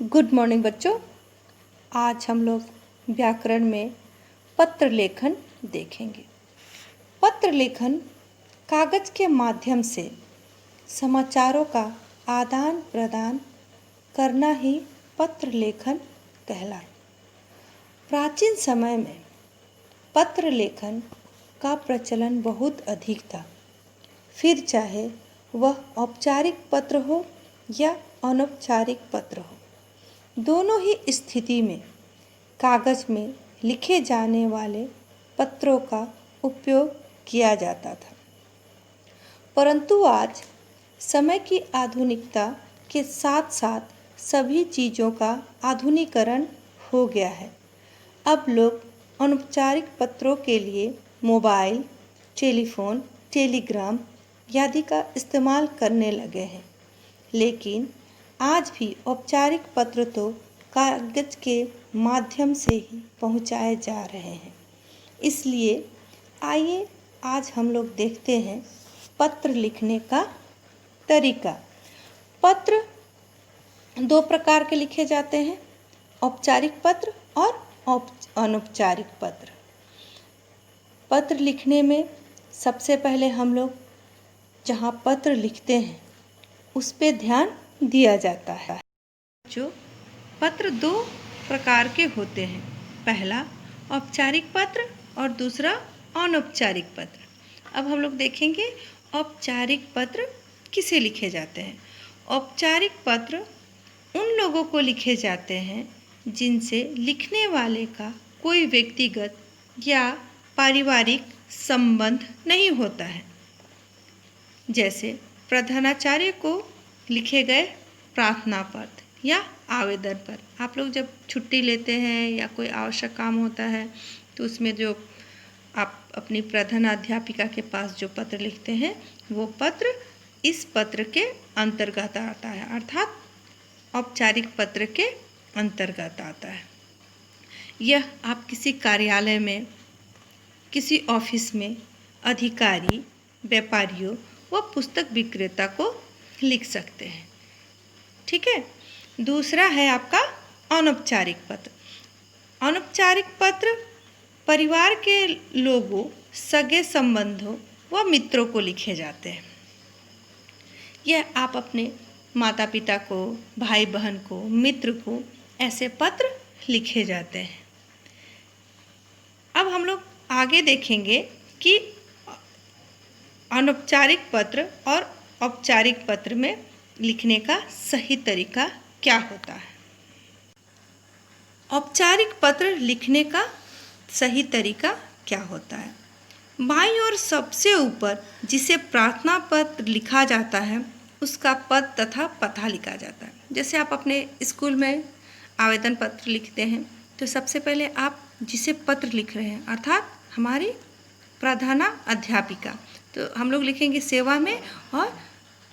Good morning बच्चों। आज हम लोग व्याकरण में पत्र लेखन देखेंगे। पत्र लेखन कागज के माध्यम से समाचारों का आदान प्रदान करना ही पत्र लेखन कहलाए। प्राचीन समय में पत्र लेखन का प्रचलन बहुत अधिक था। फिर चाहे वह औपचारिक पत्र हो या अनौपचारिक पत्र हो, दोनों ही स्थिति में कागज में लिखे जाने वाले पत्रों का उपयोग किया जाता था। परंतु आज समय की आधुनिकता के साथ साथ सभी चीज़ों का आधुनिकीकरण हो गया है। अब लोग अनौपचारिक पत्रों के लिए मोबाइल, टेलीफोन, टेलीग्राम आदि का इस्तेमाल करने लगे हैं। लेकिन आज भी औपचारिक पत्र तो कागज के माध्यम से ही पहुंचाए जा रहे हैं। इसलिए आइए आज हम लोग देखते हैं पत्र लिखने का तरीका। पत्र दो प्रकार के लिखे जाते हैं, औपचारिक पत्र और अनौपचारिक पत्र। पत्र लिखने में सबसे पहले हम लोग जहाँ पत्र लिखते हैं उस पे ध्यान दिया जाता है। जो पत्र दो प्रकार के होते हैं, पहला औपचारिक पत्र और दूसरा अनौपचारिक पत्र। अब हम लोग देखेंगे औपचारिक पत्र किसे लिखे जाते हैं। औपचारिक पत्र उन लोगों को लिखे जाते हैं जिनसे लिखने वाले का कोई व्यक्तिगत या पारिवारिक संबंध नहीं होता है। जैसे प्रधानाचार्य को लिखे गए प्रार्थना पत्र या आवेदन पर। आप लोग जब छुट्टी लेते हैं या कोई आवश्यक काम होता है तो उसमें जो आप अपनी प्रधानाध्यापिका के पास जो पत्र लिखते हैं वो पत्र इस पत्र के अंतर्गत आता है, अर्थात औपचारिक पत्र के अंतर्गत आता है। यह आप किसी कार्यालय में, किसी ऑफिस में अधिकारी, व्यापारियों व पुस्तक विक्रेता को लिख सकते हैं। ठीक है। दूसरा है आपका अनौपचारिक पत्र। अनौपचारिक पत्र परिवार के लोगों, सगे संबंधों व मित्रों को लिखे जाते हैं। यह आप अपने माता पिता को, भाई बहन को, मित्र को ऐसे पत्र लिखे जाते हैं। अब हम लोग आगे देखेंगे कि अनौपचारिक पत्र और औपचारिक पत्र में लिखने का सही तरीका क्या होता है। औपचारिक पत्र लिखने का सही तरीका क्या होता है। बाईं ओर सबसे ऊपर जिसे प्रार्थना पत्र लिखा जाता है उसका पद तथा पता लिखा जाता है। जैसे आप अपने स्कूल में आवेदन पत्र लिखते हैं तो सबसे पहले आप जिसे पत्र लिख रहे हैं, अर्थात हमारी प्रधाना अध्यापिका, तो हम लोग लिखेंगे सेवा में और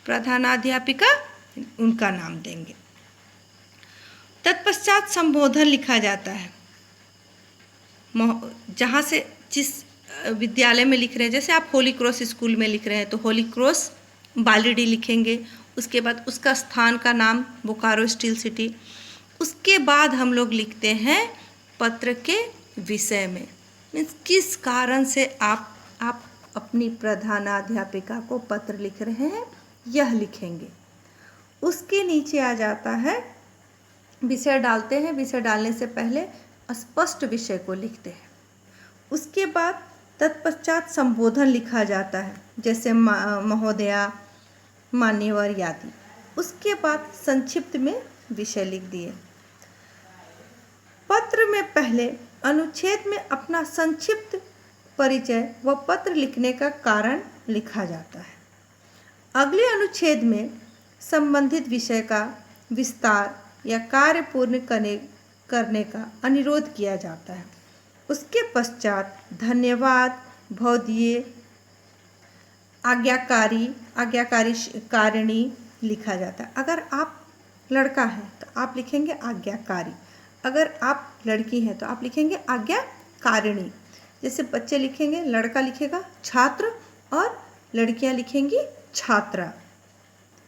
प्रधानाध्यापिका उनका नाम देंगे। तत्पश्चात संबोधन लिखा जाता है। जहाँ से जिस विद्यालय में लिख रहे हैं, जैसे आप होली क्रॉस स्कूल में लिख रहे हैं तो होली क्रॉस बालीडी लिखेंगे। उसके बाद उसका स्थान का नाम बोकारो स्टील सिटी। उसके बाद हम लोग लिखते हैं पत्र के विषय में, मीन्स किस कारण से आप अपनी प्रधानाध्यापिका को पत्र लिख रहे हैं यह लिखेंगे। उसके नीचे आ जाता है विषय डालते हैं। विषय डालने से पहले स्पष्ट विषय को लिखते हैं। उसके बाद तत्पश्चात संबोधन लिखा जाता है, जैसे महोदया, मान्यवर आदि। उसके बाद संक्षिप्त में विषय लिख दिए। पत्र में पहले अनुच्छेद में अपना संक्षिप्त परिचय व पत्र लिखने का कारण लिखा जाता है। अगले अनुच्छेद में संबंधित विषय का विस्तार या कार्य पूर्ण करने का अनुरोध किया जाता है। उसके पश्चात धन्यवाद, भौदीय, आज्ञाकारी कारिणी लिखा जाता है। अगर आप लड़का हैं तो आप लिखेंगे आज्ञाकारी, अगर आप लड़की हैं तो आप लिखेंगे आज्ञाकारिणी। जैसे बच्चे लिखेंगे, लड़का लिखेगा छात्र और लड़कियां लिखेंगी छात्रा।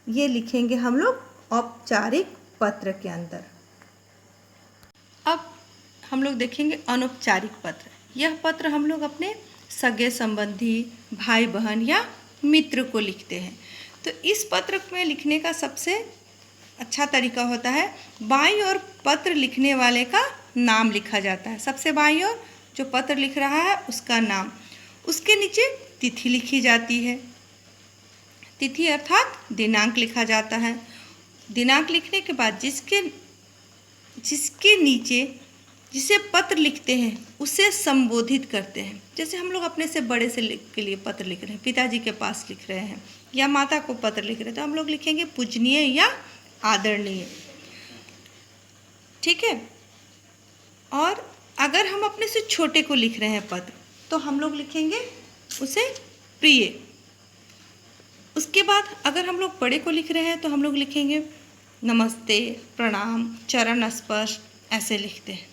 ये लिखेंगे हम लोग औपचारिक पत्र के अंदर। अब हम लोग देखेंगे अनौपचारिक पत्र। यह पत्र हम लोग अपने सगे संबंधी, भाई बहन या मित्र को लिखते हैं। तो इस पत्र में लिखने का सबसे अच्छा तरीका होता है बाईं ओर पत्र लिखने वाले का नाम लिखा जाता है। सबसे बाईं ओर जो पत्र लिख रहा है उसका नाम, उसके नीचे तिथि लिखी जाती है। तिथि अर्थात दिनांक लिखा जाता है। दिनांक लिखने के बाद जिसके नीचे जिसे पत्र लिखते हैं उसे संबोधित करते हैं। जैसे हम लोग अपने से बड़े से के लिए पत्र लिख रहे हैं, पिताजी के पास लिख रहे हैं या माता को पत्र लिख रहे हैं, तो हम लोग लिखेंगे पूजनीय या आदरणीय। ठीक है। और अगर हम अपने से छोटे को लिख रहे हैं पत्र, तो हम लोग लिखेंगे उसे प्रिय। उसके बाद अगर हम लोग बड़े को लिख रहे हैं तो हम लोग लिखेंगे नमस्ते, प्रणाम, चरण स्पर्श, ऐसे लिखते हैं।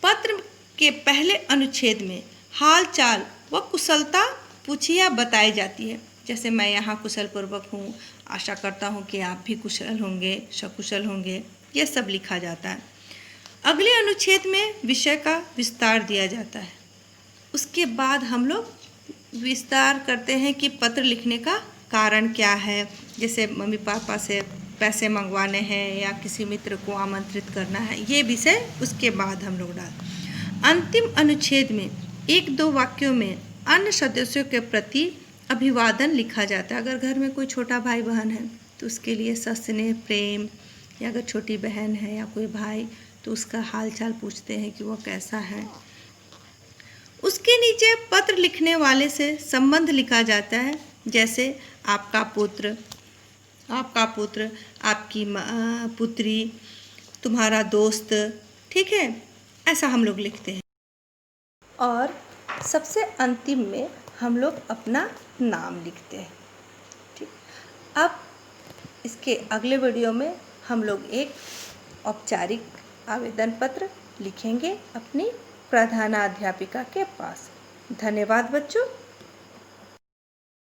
पत्र के पहले अनुच्छेद में हाल चाल व कुशलता पूछी या बताई जाती है। जैसे मैं यहाँ कुशल पूर्वक हूँ, आशा करता हूँ कि आप भी कुशल होंगे, सकुशल होंगे, ये सब लिखा जाता है। अगले अनुच्छेद में विषय का विस्तार दिया जाता है। उसके बाद हम लोग विस्तार करते हैं कि पत्र लिखने का कारण क्या है। जैसे मम्मी पापा से पैसे मंगवाने हैं या किसी मित्र को आमंत्रित करना है, ये विषय उसके बाद हम लोग डाल। अंतिम अनुच्छेद में 1-2 वाक्यों में अन्य सदस्यों के प्रति अभिवादन लिखा जाता है। अगर घर में कोई छोटा भाई बहन है तो उसके लिए सस्नेह, प्रेम, या अगर छोटी बहन है या कोई भाई तो उसका हाल चाल पूछते हैं कि वो कैसा है। उसके नीचे पत्र लिखने वाले से संबंध लिखा जाता है। जैसे आपका पुत्र, आपकी पुत्री, तुम्हारा दोस्त। ठीक है, ऐसा हम लोग लिखते हैं। और सबसे अंतिम में हम लोग अपना नाम लिखते हैं। ठीक। अब इसके अगले वीडियो में हम लोग एक औपचारिक आवेदन पत्र लिखेंगे अपनी प्रधानाध्यापिका के पास। धन्यवाद बच्चों।